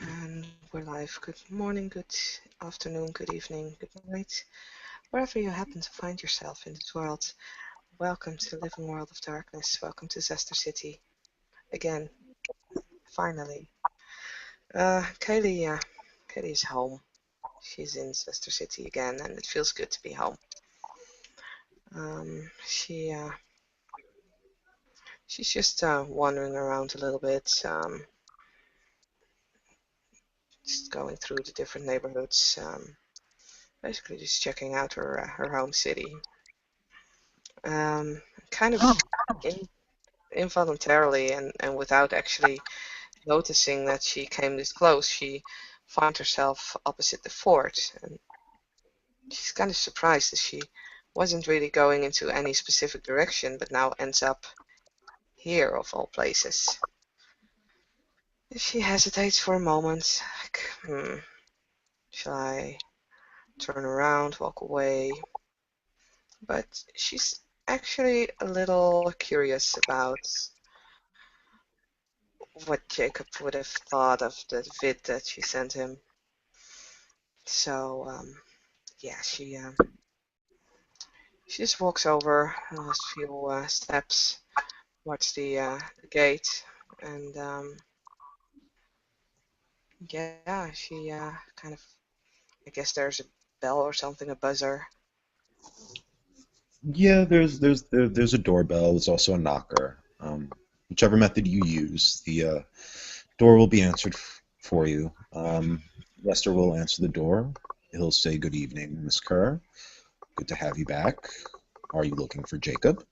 And we're live. Good morning, good afternoon, good evening, good night. Wherever you happen to find yourself in this world, welcome to the living world of darkness. Welcome to Zuster City. Again, finally. Kaylee is home. She's in Zuster City again, and it feels good to be home. She's just wandering around a little bit, just going through the different neighborhoods, basically just checking out her home city. Kind of involuntarily and without actually noticing that she came this close, she finds herself opposite the fort, and she's kind of surprised that she wasn't really going into any specific direction, but now ends up here of all places. She hesitates for a moment, like, shall I turn around, walk away? But she's actually a little curious about what Jacob would have thought of the vid that she sent him. So, yeah, she just walks over the last few steps towards the gate, and yeah, she kind of, I guess there's a bell or something, a buzzer. Yeah, there's a doorbell. There's also a knocker. Whichever method you use, the door will be answered for you. Lester will answer the door. He'll say, "Good evening, Miss Kerr. Good to have you back. Are you looking for Jacob?"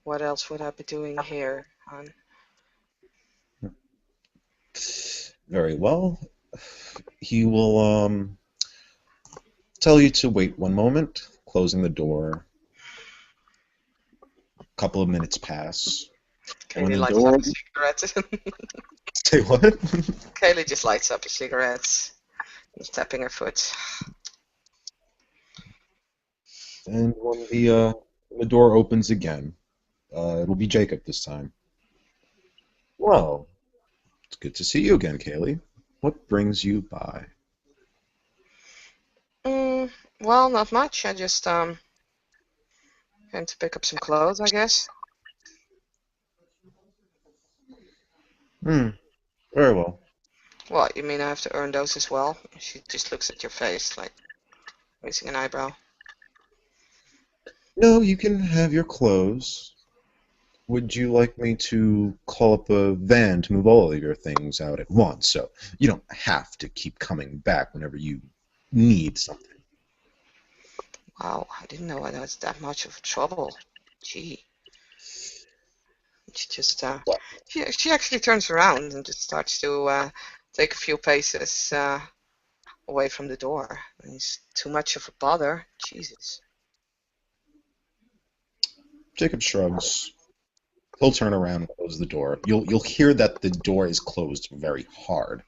What else would I be doing here, hon? Very well. He will tell you to wait one moment, closing the door. A couple of minutes pass. When Kaylee the lights up door... a cigarette. Say what? Kaylee just lights up a cigarette, just tapping her foot. And when the door opens again, it'll be Jacob this time. Well, it's good to see you again, Kaylee. What brings you by? Well, not much. I just came to pick up some clothes, I guess. Hmm, very well. What, you mean I have to earn those as well? She just looks at your face, like raising an eyebrow. No, you can have your clothes. Would you like me to call up a van to move all of your things out at once, so you don't have to keep coming back whenever you need something? Wow, I didn't know I was that much of trouble. Gee. She just, What? she actually turns around and just starts to take a few paces away from the door. It's too much of a bother. Jesus. Jacob shrugs. He'll turn around and close the door. You'll hear that the door is closed very hard.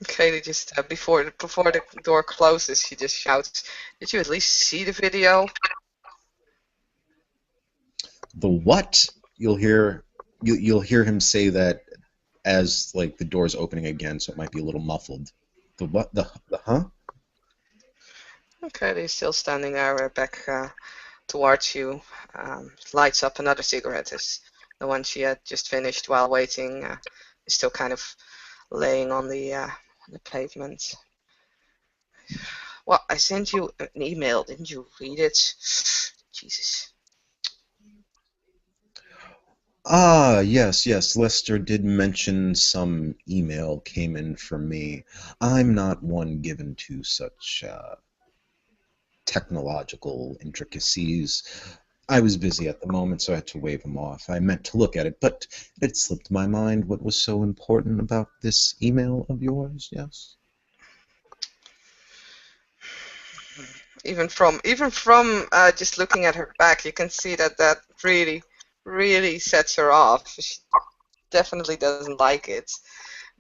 Kaylee just, before the door closes, she just shouts, "Did you at least see the video?" The what? You'll hear him say that as like the door's opening again, so it might be a little muffled. The what? The huh? Kaylee's still standing there, back towards you, lights up another cigarette, as the one she had just finished while waiting is still kind of laying on the pavement. Well, I sent you an email. Didn't you read it? Jesus. Ah, yes. Lester did mention some email came in from me. I'm not one given to such technological intricacies. I was busy at the moment, so I had to wave him off. I meant to look at it, but it had slipped my mind what was so important about this email of yours, yes? Even from just looking at her back, you can see that really sets her off. She definitely doesn't like it.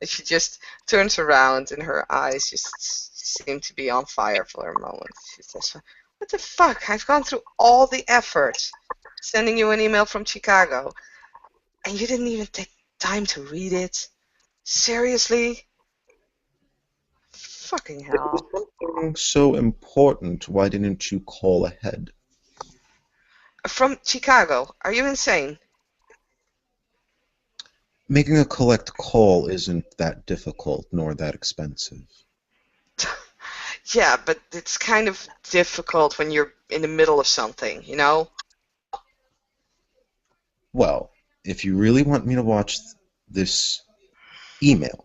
And she just turns around and her eyes just seem to be on fire for a moment. She says, "What the fuck? I've gone through all the effort sending you an email from Chicago, and you didn't even take time to read it? Seriously? Fucking If it was hell. something so important, why didn't you call ahead? From Chicago. Are you insane? Making a collect call isn't that difficult nor that expensive. Yeah, but it's kind of difficult when you're in the middle of something, you know? Well, if you really want me to watch this email,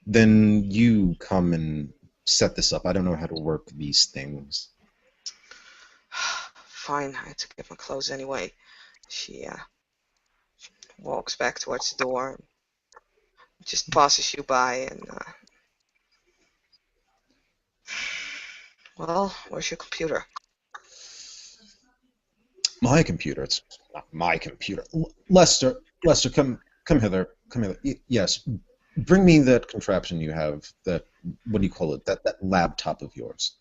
then you come and set this up. I don't know how to work these things. Fine, I had to get my clothes anyway. She walks back towards the door and just passes you by and, well, where's your computer? My computer. It's not my computer. Lester, come hither. Come hither. Yes, bring me that contraption you have. That what do you call it? That laptop of yours.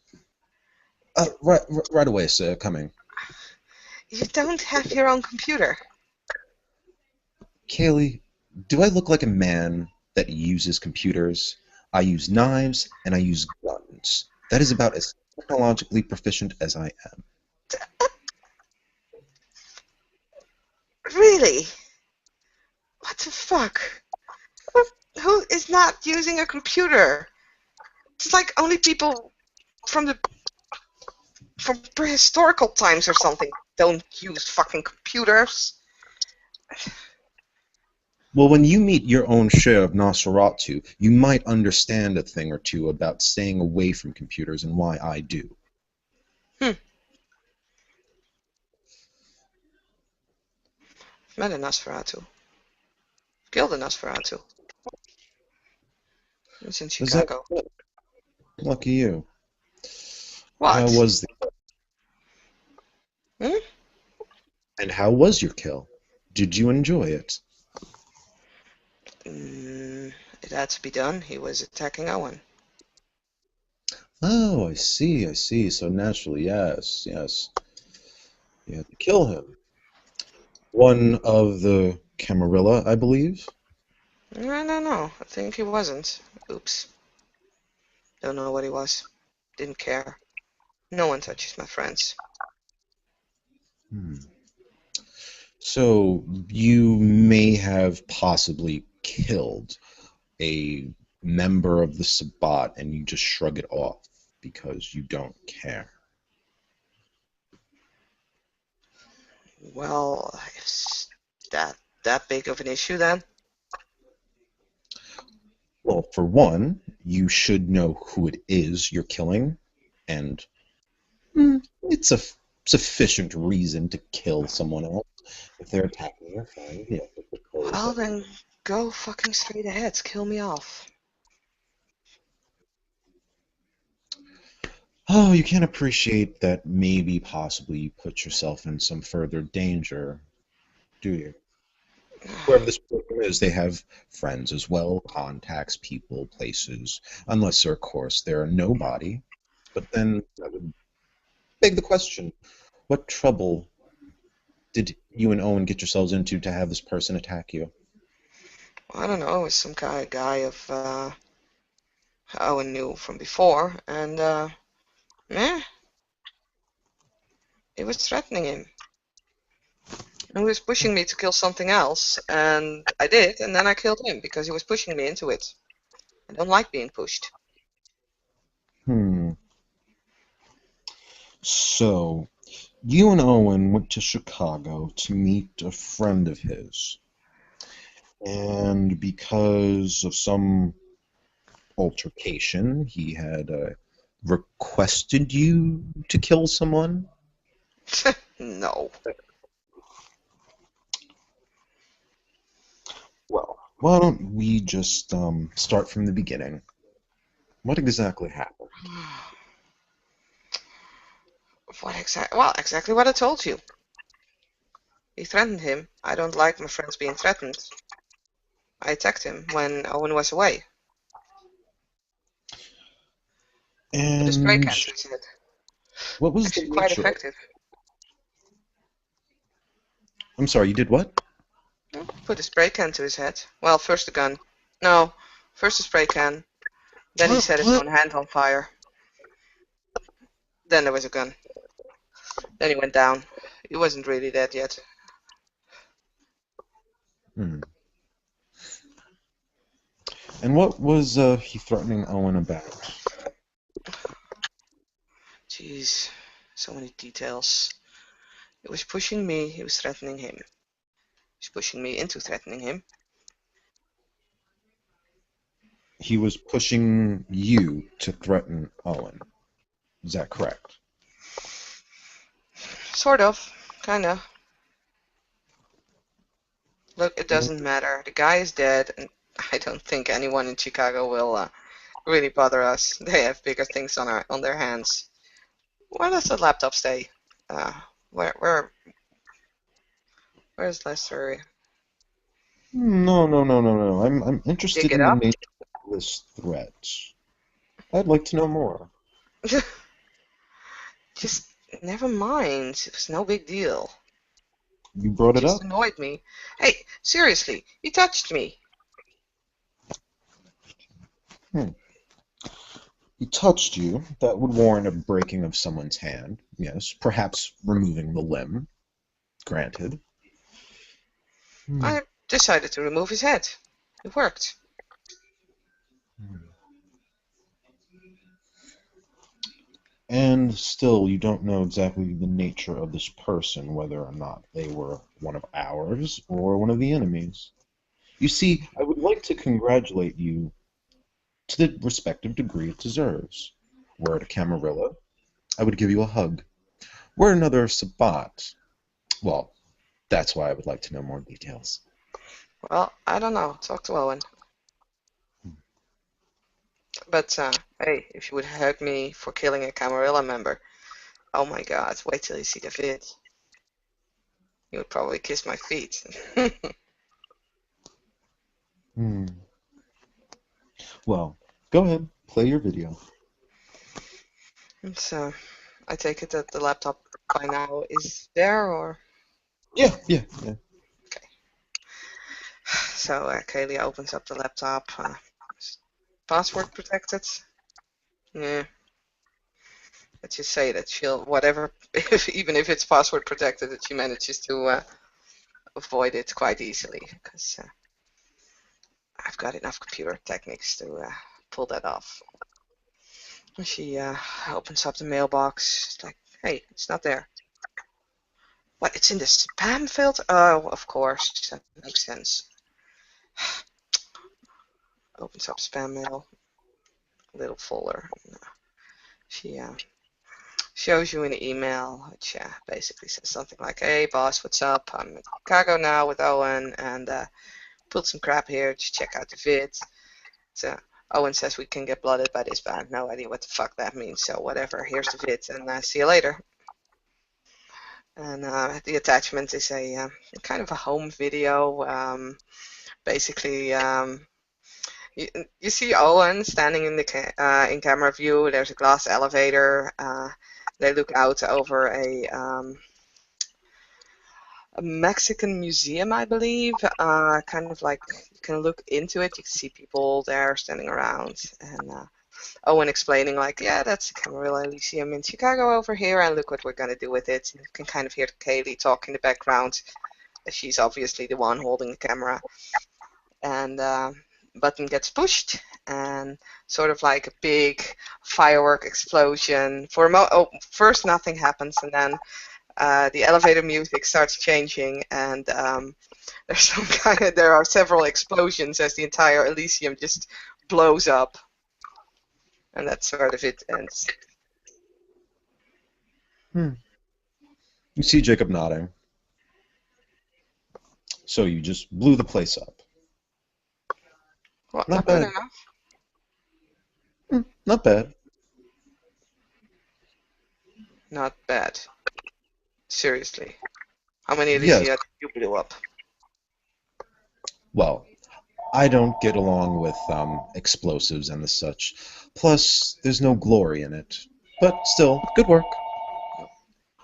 Right away, sir. Coming. You don't have your own computer. Kaylee, do I look like a man that uses computers? I use knives and I use guns. That is about as technologically proficient as I am. Really? What the fuck? Who is not using a computer? It's like only people from the from prehistorical times or something don't use fucking computers. Well, when you meet your own share of Nosferatu, you might understand a thing or two about staying away from computers and why I do. Hmm. Met a Nosferatu. Killed a Nosferatu. It's in Was that Chicago. lucky you? How What? was the Hmm? and how was your kill? Did you enjoy it? It had to be done. He was attacking Owen. Oh, I see, I see. So naturally, yes, yes. You had to kill him. One of the Camarilla, I believe. No. I think he wasn't. Oops. Don't know what he was. Didn't care. No one touches my friends. Hmm. So you may have possibly killed a member of the Sabbat and you just shrug it off because you don't care. Well, is that big of an issue then? Well, for one, you should know who it is you're killing, and it's a sufficient reason to kill someone else if they're attacking your friend. You have to propose Well, that. then go fucking straight ahead. Kill me off. Oh, you can't appreciate that maybe possibly you put yourself in some further danger, do you? Whoever this person is, they have friends as well, contacts, people, places. Unless, of course, they're a nobody. But then that would beg the question, what trouble did you and Owen get yourselves into to have this person attack you? I don't know. It was some kind of guy of Owen knew from before, and eh, he was threatening him. And he was pushing me to kill something else, and I did, and then I killed him because he was pushing me into it. I don't like being pushed. Hmm. So, you and Owen went to Chicago to meet a friend of his. And because of some altercation, he had requested you to kill someone? No. Well, why don't we just start from the beginning? What exactly happened? Well, exactly what I told you. He threatened him. I don't like my friends being threatened. I attacked him when Owen was away. With a spray And can to his head. what was the Actually quite nature of effective. I'm sorry, you did what? Put a spray can to his head. Well, first the gun. No, first the spray can. Then he set his own hand on fire. Then there was a gun. Then he went down. He wasn't really dead yet. Hmm. And what was he threatening Owen about? Jeez, so many details. He was pushing me, he was threatening him. He was pushing me into threatening him. He was pushing you to threaten Owen. Is that correct? Sort of, kinda. Look, it doesn't matter. The guy is dead, and I don't think anyone in Chicago will really bother us. They have bigger things on their hands. Where does the laptop stay? Uh, where's Lester? No. I'm Dig interested it in the up? nature of this threat. I'd like to know more. Just never mind. It was no big deal. You brought It it just up. annoyed me. Hey, seriously, he touched me. Hmm. He touched you. That would warrant a breaking of someone's hand. Yes, perhaps removing the limb. Granted. Hmm. I decided to remove his head. It worked. And still, you don't know exactly the nature of this person, whether or not they were one of ours or one of the enemies. You see, I would like to congratulate you to the respective degree it deserves. Were it a Camarilla, I would give you a hug. Were it another Sabat, well, that's why I would like to know more details. Well, I don't know. Talk to Owen. But, hey, if you would hug me for killing a Camarilla member, oh my god, wait till you see the vid. You would probably kiss my feet. Hmm. Well, go ahead, play your video. So, I take it that the laptop by now is there, or? Yeah. Okay. So, Kaylee opens up the laptop. Password protected? Yeah. Let's just say that she'll, whatever, even if it's password protected, that she manages to avoid it quite easily, because I've got enough computer techniques to pull that off. And she opens up the mailbox. It's like, hey, it's not there. What? It's in the spam filter? Oh, of course. That makes sense. Opens up spam mail, little folder. She shows you an email, which basically says something like, "Hey, boss, what's up? I'm in Chicago now with Owen, and put some crap here. Just check out the vid." So Owen says we can get blooded by this band. No idea what the fuck that means. So whatever. Here's the vid, and see you later. And the attachment is a kind of a home video. Basically, you, you see Owen standing in the in camera view. There's a glass elevator. They look out over a Mexican museum, I believe. Kind of like you can look into it. You can see people there standing around, and Owen explaining like, yeah, that's the Camarilla Elysium in Chicago over here, and look what we're gonna do with it. And you can kind of hear Kaylee talk in the background. She's obviously the one holding the camera, and button gets pushed, and sort of like a big firework explosion. First nothing happens, and then the elevator music starts changing, and there are several explosions as the entire Elysium just blows up, and that's sort of it ends. Hmm. You see Jacob nodding. So you just blew the place up. What? Not Not good bad. enough? Not bad. Not bad. Seriously. How many Yes. Elysia did you blew up? Well, I don't get along with explosives and the such. Plus, there's no glory in it. But still, good work.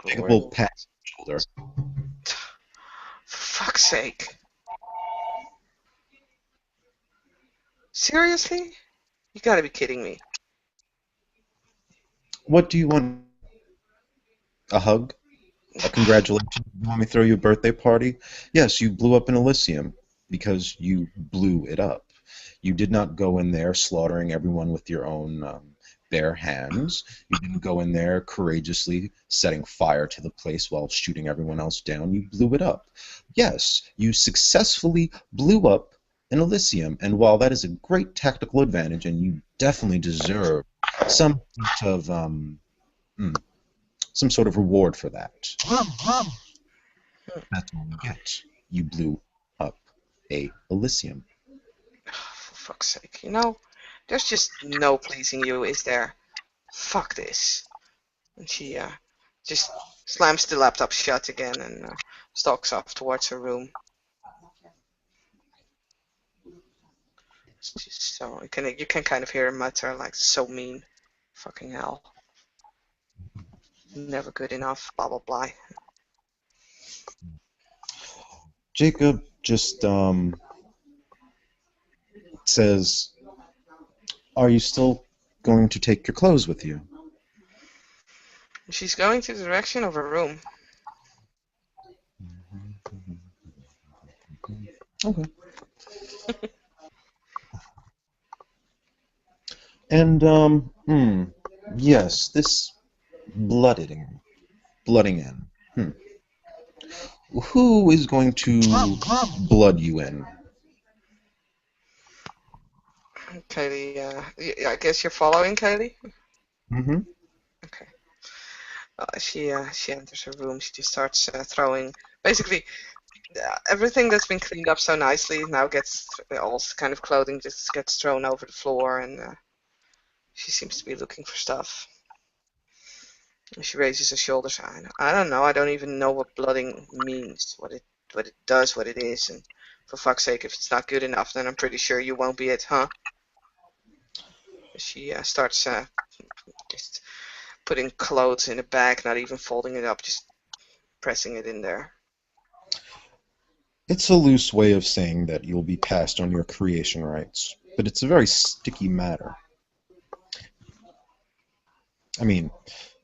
Jacob Glory. will pat his shoulder. For fuck's sake. Seriously? You gotta be kidding me. What do you want? A hug? A congratulations? You want me to throw you a birthday party? Yes, you blew up an Elysium because you blew it up. You did not go in there slaughtering everyone with your own bare hands. You didn't go in there courageously setting fire to the place while shooting everyone else down. You blew it up. Yes, you successfully blew up an Elysium, and while that is a great tactical advantage, and you definitely deserve some sort of hmm, some sort of reward for that. That's all you get. You blew up a Elysium. For fuck's sake. There's just no pleasing you, is there? Fuck this. And she just slams the laptop shut again and stalks off towards her room. It's just so you can kind of hear her mutter like, "So mean, fucking hell, never good enough, blah blah blah." Jacob just says, "Are you still going to take your clothes with you?" She's going to the direction of her room. Okay. And yes, this blooding, blooding in. Who is going to blood you in? Kaylee, I guess you're following Kaylee. Mm-hmm. Okay. She enters her room. She just starts throwing. Basically, everything that's been cleaned up so nicely now gets all kind of clothing just gets thrown over the floor, and she seems to be looking for stuff. She raises her shoulders. I don't know. I don't even know what blooding means, what it does, what it is, and for fuck's sake, if it's not good enough, then I'm pretty sure you won't be it, huh? She starts just putting clothes in a bag, not even folding it up, just pressing it in there. It's a loose way of saying that you'll be passed on your creation rights, but it's a very sticky matter. I mean,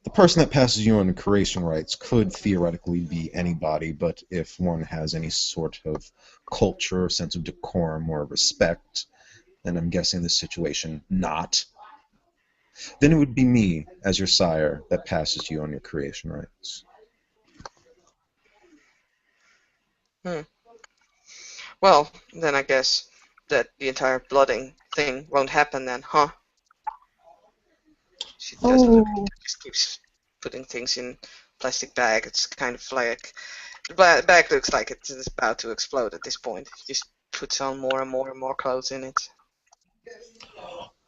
the person that passes you on creation rights could theoretically be anybody, but if one has any sort of culture, sense of decorum, or respect, and I'm guessing this situation not, then it would be me, as your sire, that passes you on your creation rights. Hmm. Well, then I guess that the entire blooding thing won't happen then, huh? She doesn't look at Oh, it, just keeps putting things in plastic bag. It's kind of like the bag looks like it's about to explode at this point. She just puts on more and more and more clothes in it.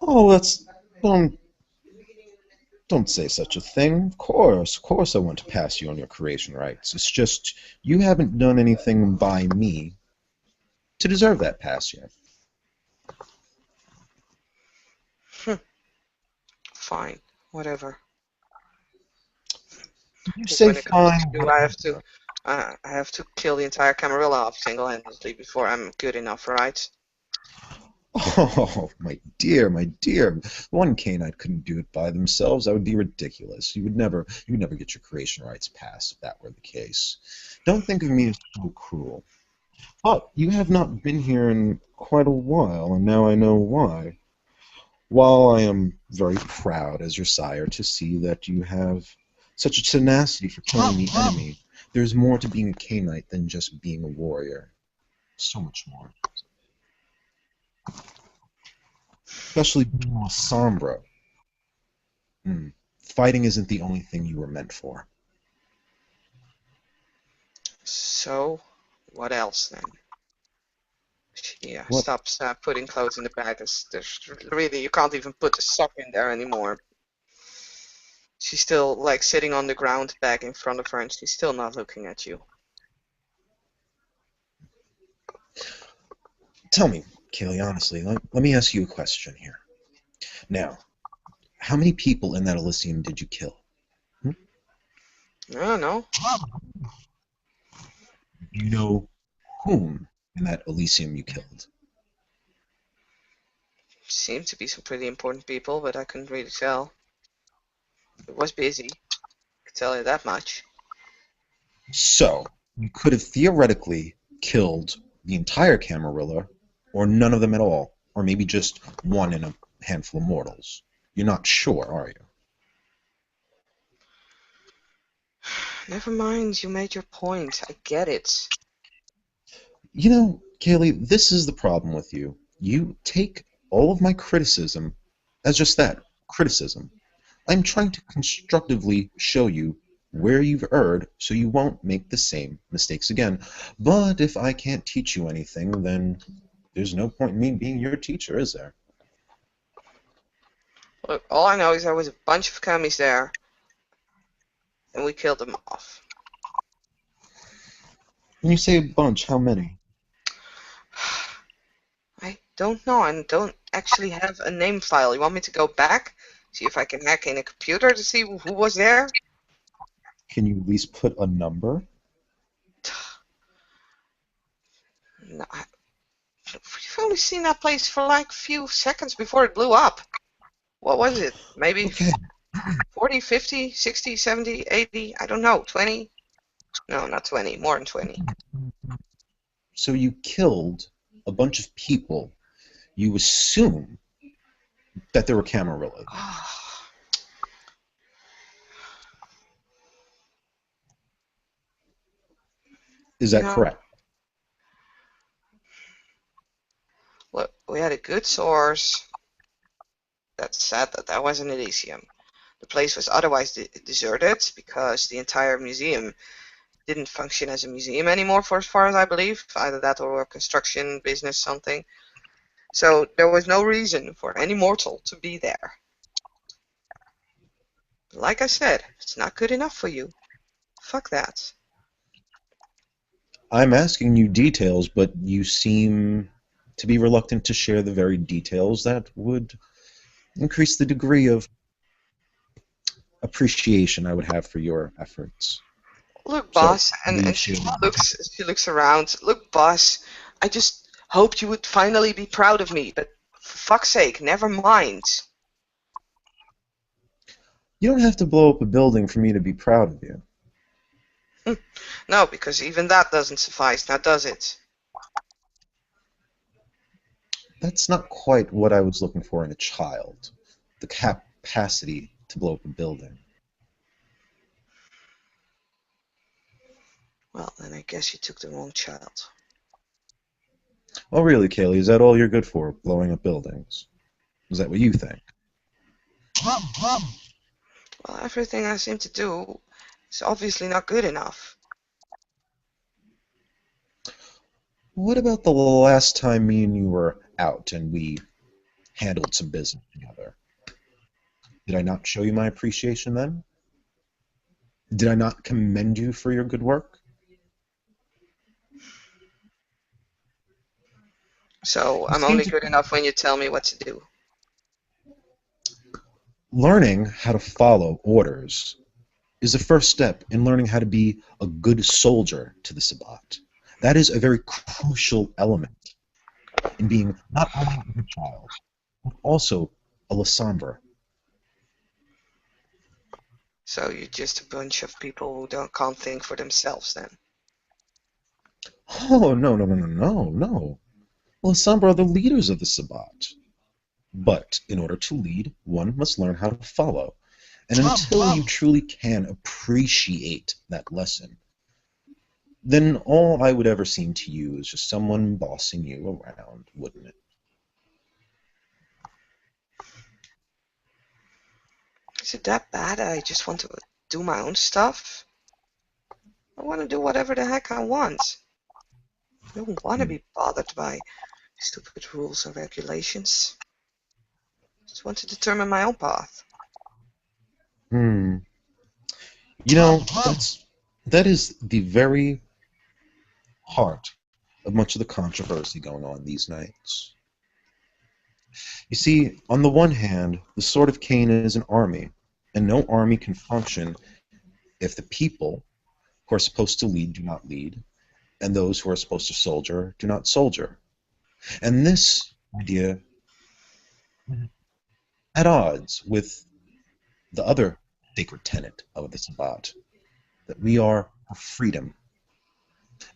oh, that's don't say such a thing. Of course, I want to pass you on your creation rights. It's just you haven't done anything by me to deserve that pass yet. Hmm. Fine, whatever. You Because say when it comes fine, to you, I have to kill the entire Camarilla off single-handedly before I'm good enough, right? oh, my dear, my dear. One Cainite couldn't do it by themselves. That would be ridiculous. You would never get your creation rights passed if that were the case. Don't think of me as so cruel. But you have not been here in quite a while, and now I know why. While I am very proud as your sire to see that you have such a tenacity for killing the enemy, there's more to being a Cainite than just being a warrior. So much more. Especially being a Sombra. Fighting isn't the only thing you were meant for. So, what else then? She What? stops putting clothes in the bag. There's really, you can't even put a sock in there anymore. She's still like sitting on the ground bag in front of her, and she's still not looking at you. Tell me, Kaylee, honestly, let me ask you a question here. Now, how many people in that Elysium did you kill? Hmm? I don't know. Do you know whom in that Elysium you killed? Seemed to be some pretty important people, but I couldn't really tell. It was busy, I can tell you that much. So, you could have theoretically killed the entire Camarilla, or none of them at all, or maybe just one in a handful of mortals. You're not sure, are you? Never mind, you made your point. I get it. You know, Kaylee, this is the problem with you. You take all of my criticism as just that, criticism. I'm trying to constructively show you where you've erred so you won't make the same mistakes again. But if I can't teach you anything, then there's no point in me being your teacher, is there? Look, all I know is there was a bunch of commies there, and we killed them off. When you say a bunch, how many? I don't know. I don't actually have a name file. You want me to go back? See if I can hack in a computer to see who was there? Can you at least put a number? No, we've only seen that place for like a few seconds before it blew up. What was it? Maybe Okay. 40, 50, 60, 70, 80? I don't know. 20? No, not 20. More than 20. So you killed a bunch of people. You assume that they were Camarillas. Is You that know, correct? look, we had a good source that said that that was an Elysium. The place was otherwise deserted because the entire museum didn't function as a museum anymore, for as far as I believe. Either that or a construction business, something. So there was no reason for any mortal to be there. Like I said, it's not good enough for you. Fuck that. I'm asking you details, but you seem to be reluctant to share the very details that would increase the degree of appreciation I would have for your efforts. Look, So, boss, will you and share? she looks around. Look, boss, I just hoped you would finally be proud of me, but for fuck's sake, never mind. You don't have to blow up a building for me to be proud of you. No, because even that doesn't suffice, now does it? That's not quite what I was looking for in a child. The capacity to blow up a building. Well, then I guess you took the wrong child. Oh, really, Kaylee? Is that all you're good for, blowing up buildings? Is that what you think? Well, everything I seem to do is obviously not good enough. What about the last time me and you were out and we handled some business together? Did I not show you my appreciation then? Did I not commend you for your good work? So You I'm seem only to good enough when you tell me what to do. learning how to follow orders is the first step in learning how to be a good soldier to the Sabbat. That is a very crucial element in being not only a good child, but also a Lasombra. So you're just a bunch of people who can't think for themselves then. Oh, no, no, no, no, no, no. Lasombra are the leaders of the Sabbat. But in order to lead, one must learn how to follow. And until you truly can appreciate that lesson, then all I would ever seem to you is just someone bossing you around, wouldn't it? Is it that bad? I just want to do my own stuff? I want to do whatever the heck I want. I don't want to Hmm. be bothered by stupid rules and regulations. I just want to determine my own path. Hmm. You know, that is the very heart of much of the controversy going on these nights. You see, on the one hand, the Sword of Cain is an army, and no army can function if the people who are supposed to lead do not lead, and those who are supposed to soldier do not soldier. And this idea at odds with the other sacred tenet of the Sabbat, that we are for freedom.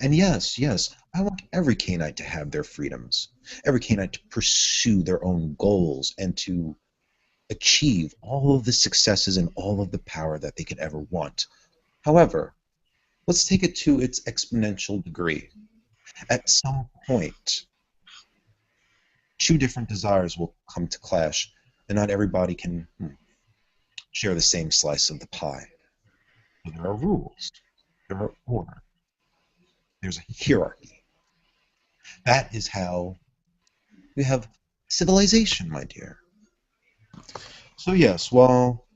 And yes, yes, I want every Canaanite to have their freedoms, every Canaanite to pursue their own goals and to achieve all of the successes and all of the power that they could ever want. However, let's take it to its exponential degree. At some point, two different desires will come to clash, and not everybody can share the same slice of the pie. So there are rules, there are order, there's a hierarchy. That is how we have civilization, my dear. So yes, while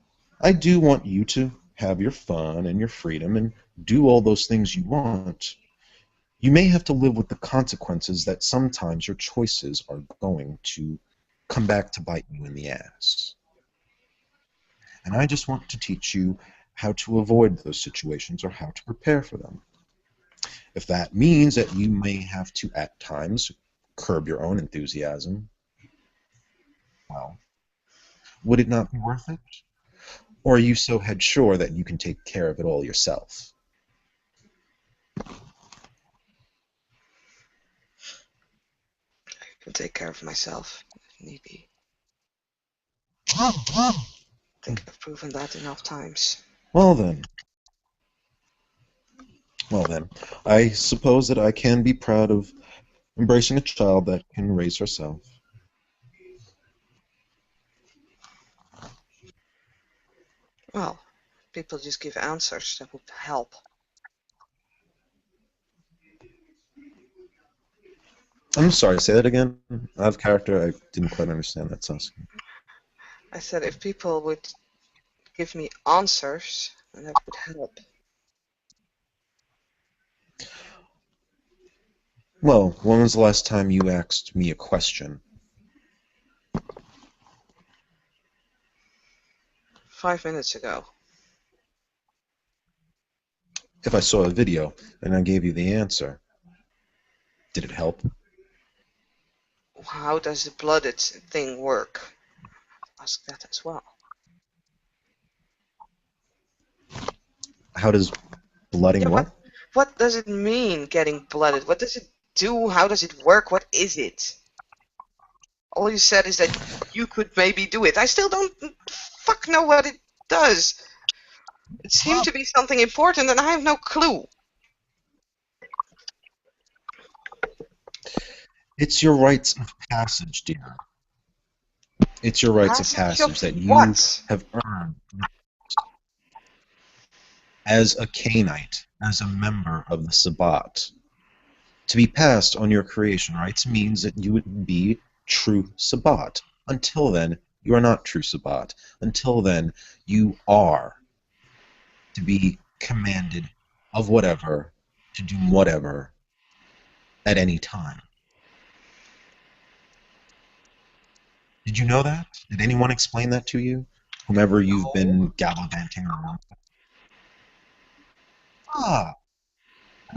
I do want you to have your fun and your freedom and do all those things you want, you may have to live with the consequences that sometimes your choices are going to come back to bite you in the ass. And I just want to teach you how to avoid those situations or how to prepare for them. If that means that you may have to, at times, curb your own enthusiasm, well, would it not be worth it? Or are you so head sure that you can take care of it all yourself? I can take care of myself if need be. I think I've proven that enough times. Well then, I suppose that I can be proud of embracing a child that can raise herself. Well, people just give answers that would help. I'm sorry, say that again. Out of character, I didn't quite understand that, Saskia. I said if people would give me answers, then that would help. Well, when was the last time you asked me a question? 5 minutes ago. If I saw a video and I gave you the answer, did it help? How does the blooded thing work? Ask that as well. How does blooding Yeah, what? what does it mean getting blooded? What does it do? How does it work? What is it? All you said is that you could maybe do it. I still don't fuck know what it does. It seemed to be something important and I have no clue. It's your rites of passage, dear. It's your rites of Passage of passage that you what? have earned as a Canaanite, as a member of the Sabbat. To be passed on your creation rights means that you would be true Sabbat. Until then, you are not true Sabbat. Until then, you are to be commanded of whatever, to do whatever, at any time. Did you know that? Did anyone explain that to you? Whomever you've No. been gallivanting around? Ah,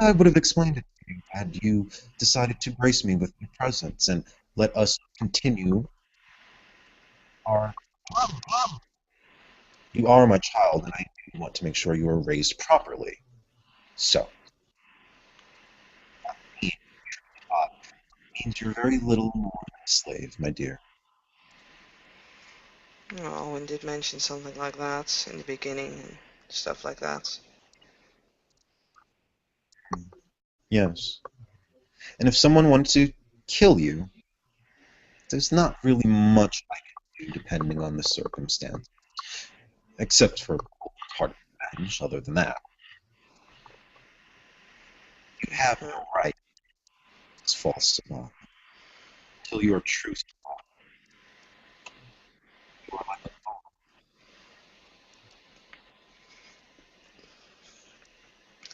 I would have explained it to you had you decided to grace me with your presence and let us continue our. You are my child, and I do want to make sure you are raised properly. So, uh, means you're very little more than a slave, my dear. No, Owen did mention something like that in the beginning and stuff like that. Yes. And if someone wanted to kill you, there's not really much I can do depending on the circumstance, except for heart revenge. Other than that, you have Hmm. no right as false Samal until you are true. You are like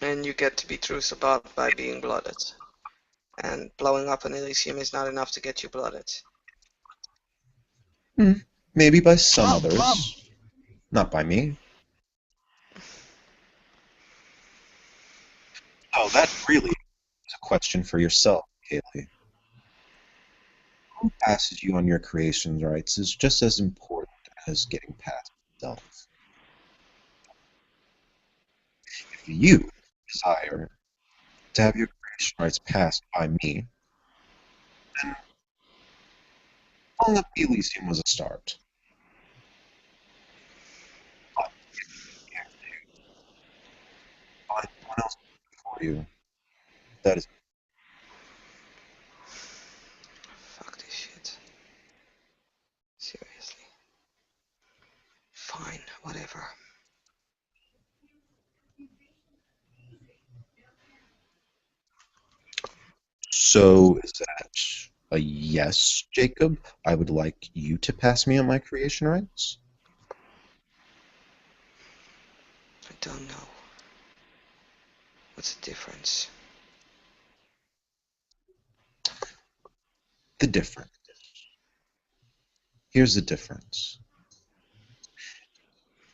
And you get to be true Sabbath by being blooded. And blowing up an Elysium is not enough to get you blooded. maybe by some others, not by me. Oh, that really is a question for yourself, Kaylee. Who passes you on your creation rights is just as important as getting past itself. If you desire to have your creation rights passed by me, calling up the Elysium was a start. But if you find someone else for you, that is Fuck this shit. Seriously. Fine, whatever. so. Is that a yes, Jacob? I would like you to pass me on my creation rights. I don't know. What's the difference? The difference. Here's the difference.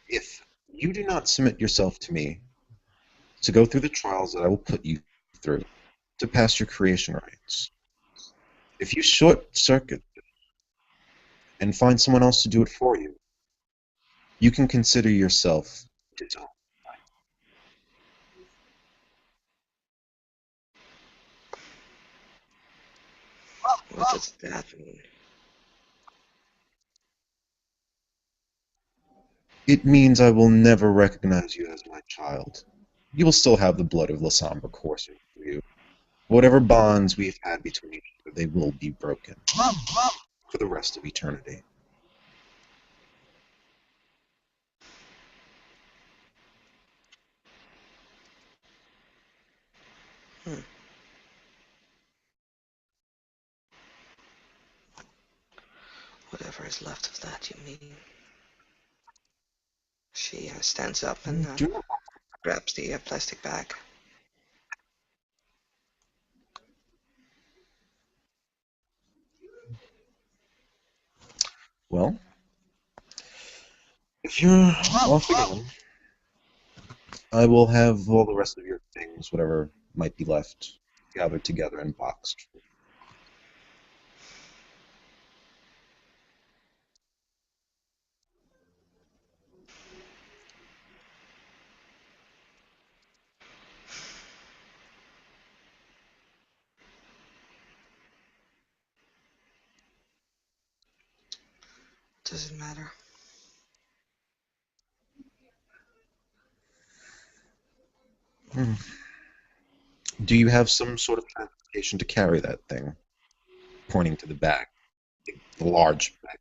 If you do not submit yourself to me to go through the trials that I will put you through to pass your creation rights, if you short circuit and find someone else to do it for you, you can consider yourself disowned. What does that mean? It means I will never recognize you as my child. You will still have the blood of Lasombra coursing through you. Whatever bonds we've had between each other, they will be broken for the rest of eternity. Hmm. Whatever is left of that, you mean? She stands up and Do not. grabs the plastic bag. Well, if you're off again, I will have all the rest of your things, whatever might be left, gathered together and boxed. Doesn't matter. Hmm. Do you have some sort of transportation to carry that thing? Pointing to the bag, the large bag.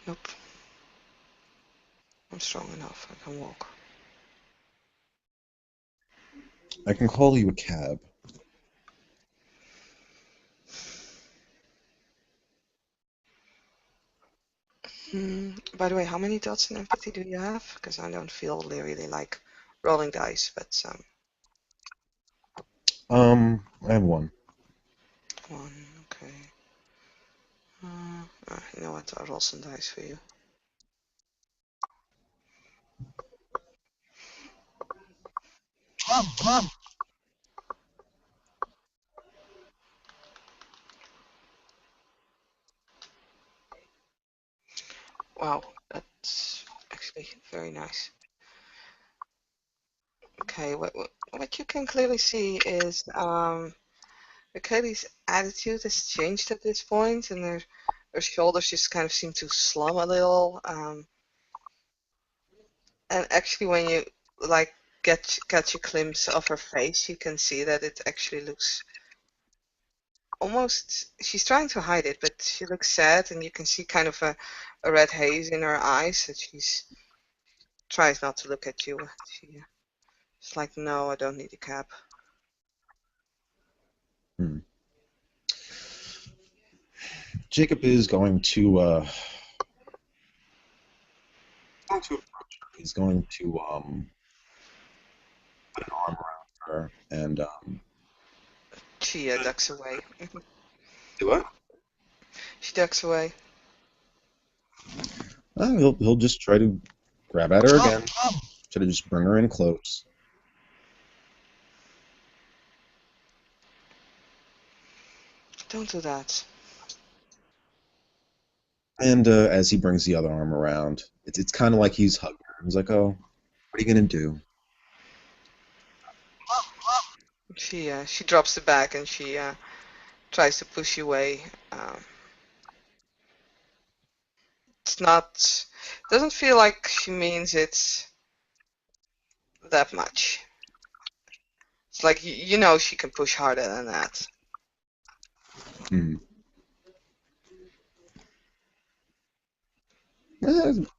Nope. I'm strong enough. I can walk. I can call you a cab. By the way, how many dots in empathy do you have? Because I don't feel really like rolling dice, but I have one. one. Okay. You know what? I'll roll some dice for you. Wow, that's actually very nice. Okay, what you can clearly see is Katie's attitude has changed at this point, and her shoulders just kind of seem to slump a little. And actually, when you like catch a glimpse of her face, you can see that it actually looks almost. She's trying to hide it, but she looks sad, and you can see kind of a red haze in her eyes. That she's tries not to look at you. She's like, no, I don't need a cab. Hmm. Jacob is going to approach her. He's going to put an arm around her and She ducks away. do it. She ducks away. He'll just try to grab at her again. Try to just bring her in close. Don't do that. And as he brings the other arm around, it's kind of like he's hugging her. He's like, "Oh, what are you gonna do?" She drops the bag and she tries to push you away. Um, it's not. Doesn't feel like she means it that much. It's like you know she can push harder than that. Hmm.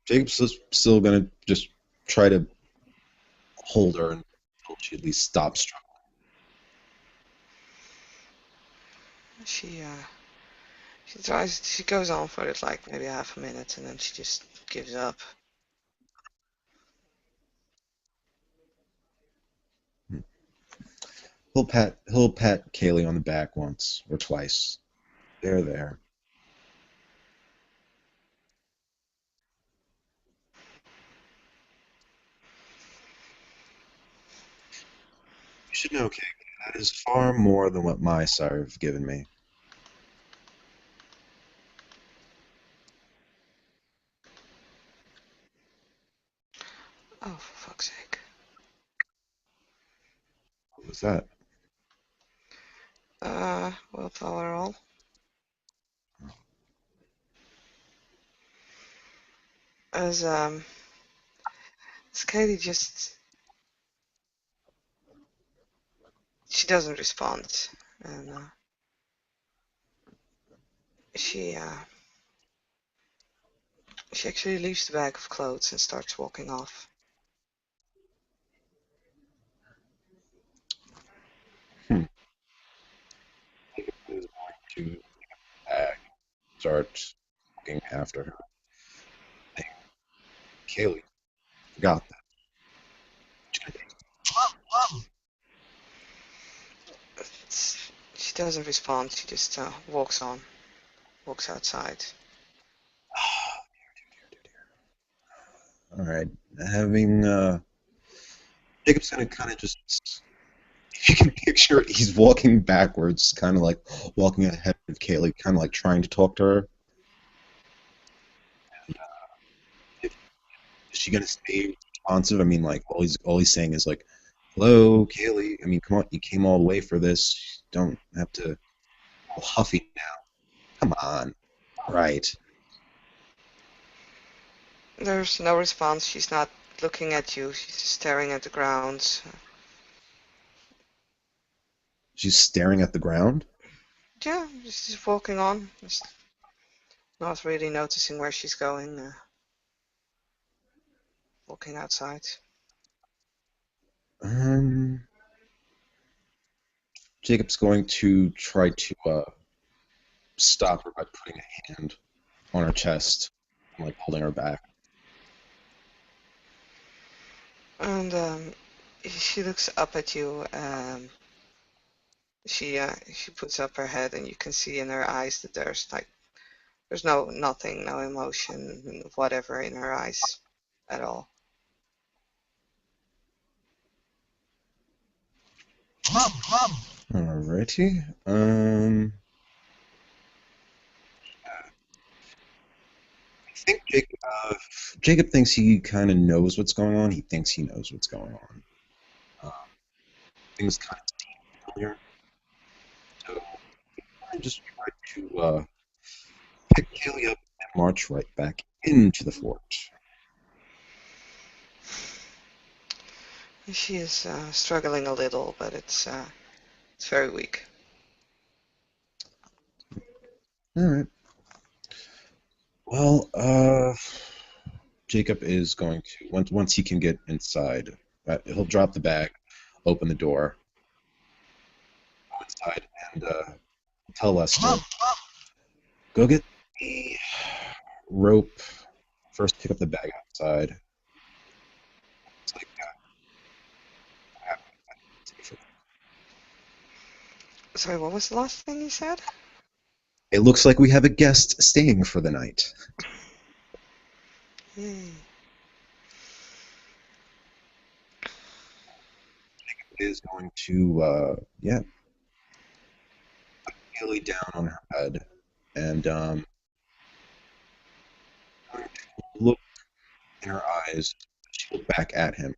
Jacob's still gonna just try to hold her until she at least stops struggling. She uh, she tries. She goes on for it like maybe half a minute and then she just gives up. He'll pat Kaylee on the back once or twice. There. You should know, Kaylee, that is far more than what my sire have given me. Oh, for fuck's sake. What was that? Willpower roll. As Katie just she doesn't respond, and she uh, she actually leaves the bag of clothes and starts walking off. Hmm. Is going to start looking after her. Hey, Kaylee, forgot that. She doesn't respond. She just walks on, walks outside. All right. Having Jacob's gonna kind of just you can picture it, he's walking backwards, kind of like walking ahead of Kaylee, kind of like trying to talk to her. Is she gonna stay responsive? I mean, like all he's saying is like, "Hello, Kaylee. I mean, come on, you came all the way for this. Don't have to all huffy now. Come on, all right." There's no response. She's not looking at you. She's just staring at the ground. She's staring at the ground. Yeah, just walking on. Just not really noticing where she's going. Walking outside. Um, Jacob's going to try to stop her by putting a hand on her chest and like holding her back. And she looks up at you. She puts up her head, and you can see in her eyes that there's nothing, no emotion, whatever in her eyes at all. Alrighty. I think Jacob thinks he kind of knows what's going on. He thinks he knows what's going on. Uh, things kind of seem familiar, so I just try to pick Kaylee up and march right back into the fort. She is struggling a little, but it's very weak. All right. Well, Jacob is going to once he can get inside, he'll drop the bag, open the door, go inside, and tell Lester, go get the rope. First, pick up the bag outside. It's like Sorry, what was the last thing you said? it looks like we have a guest staying for the night. Hmm. Is going to yeah Kaylee down on her bed and look in her eyes. She look back at him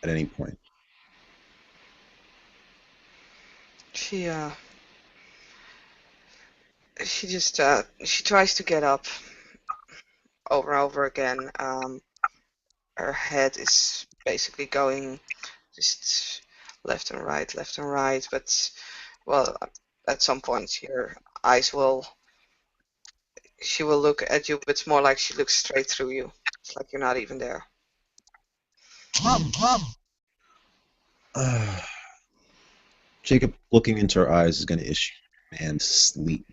at any point. She she just she tries to get up over and over again. Her head is basically going just left and right, but well, at some point your eyes will she will look at you, but it's more like she looks straight through you. It's like you're not even there. Uh, Jacob, looking into her eyes, is going to issue and sleep.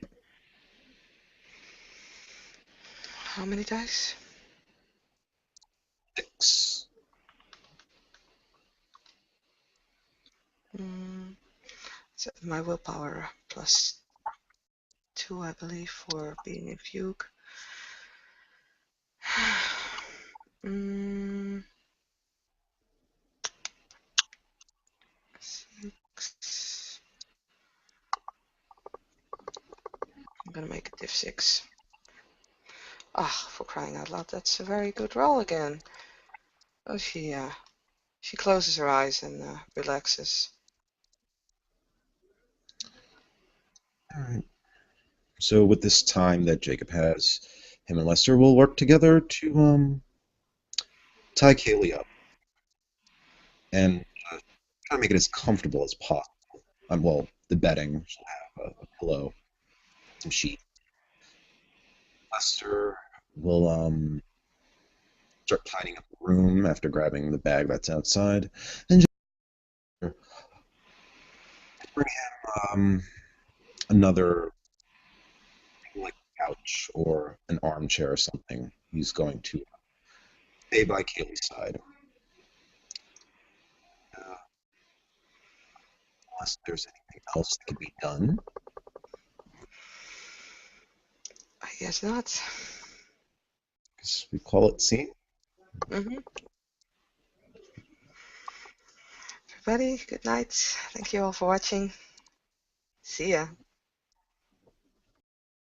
How many dice? 6. Mm, so my willpower plus 2, I believe, for being in fugue. mm, 6. I'm gonna make it diff 6. Ah, for crying out loud, that's a very good roll again. Oh, she closes her eyes and relaxes. All right. So with this time that Jacob has, him and Lester will work together to tie Kaylee up and try to make it as comfortable as possible. Well, the bedding, she'll have a pillow, some sheets. Lester will start tidying up the room after grabbing the bag that's outside, and just bring another like couch or an armchair or something. He's going to stay by Kaylee's side. Unless there's anything else that can be done. I guess not. Guess we call it scene. hmm Everybody, good night. Thank you all for watching. See ya.